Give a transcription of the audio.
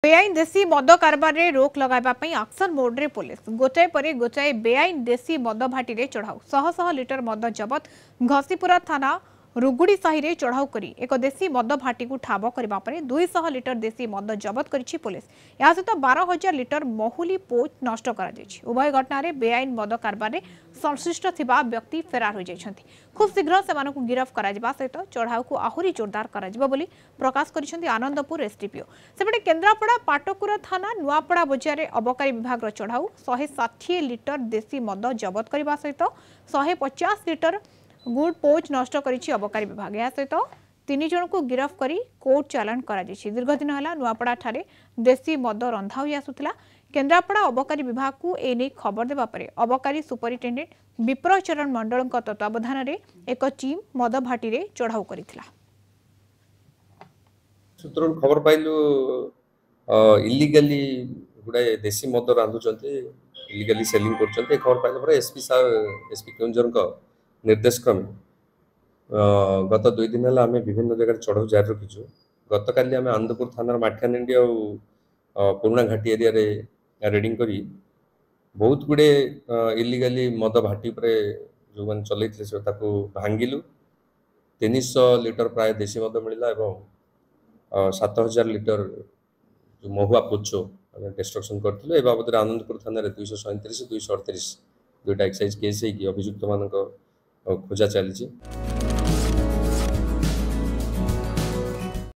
बेआईन देसी मद कारबार रे रोक लगाइबा पई एक्शन मोड रे पुलिस गोटाए परे गोटाए बेआईन देसी मद भाटी रे चढ़ाऊ शह शह लिटर मद जबत घसीपुरा थाना रुगुड़ी साही रे चढ़ाऊ करी एक देसी मद भाटी को ठाब करबा परे 200 लिटर देसी मद जबत करिछि पुलिस। या सहित 12,000 लिटर महुली पोच नष्ट करा जायछि। उभय घटना रे बेआईन मद कारबार रे संश्लिष्ट थिबा व्यक्ति फेरार हो जायछन्ति। खूब शीघ्र सेमानकु गिरफ्त करा जिबा सहित चढ़ाऊ को आहुरी जोरदार करा जिबा बोली प्रकाश करिसन्ति आनंदपुर एसडीपीओ। सेपटे केन्द्रापड़ा पाटकुरा थाना नुआपड़ा बजार अबकारी विभाग चढ़ाऊ 160 लिटर देसी मद जबत करने सहित 150 लिटर गुड़ पोच नष्ट करिछि अबकारी विभाग। या सहित 3 जन को गिरफ्त करी कोर्ट चालान करा जायछि। दीर्घ दिन है नुआपड़ा ठारे देसी मद रंधा होई आसुथिला। केन्द्रापड़ा अबकारी विभाग को एने खबर देबा परे अबकारी सुपरिटेडेंट विप्रचरण मंडल तत्वावधान रे एक टीम मद भाटी रे चढ़ाऊ करिथिला। सूत्र खबर पाइलु इलीगली गुड़ाए देसी मद रांधुचंती इलीगली सेलिंग करचंती। खबर पाइला पर एसपी केउंझर निर्देश क्रम गत 2 दिन है आम विभिन्न जगह चढ़ाऊ जारी रखीचु। गत काली आम आनंदपुर थाना माठियानिंडी और पुराणा घाटी एरिया रे रेडिंग करी बहुत गुड़े इलीगली मद भाटी पर जो मैंने चलते से भांगिलु। 300 लिटर प्राय देसी मद मिलला एवं 7,000 लिटर जो महुआ पोचो डिस्ट्रक्शन करथिलु। ए बाबद आनंदपुर थाना 237 238 दुईटा एक्साइज केस अभियुक्त मान खोजा चली।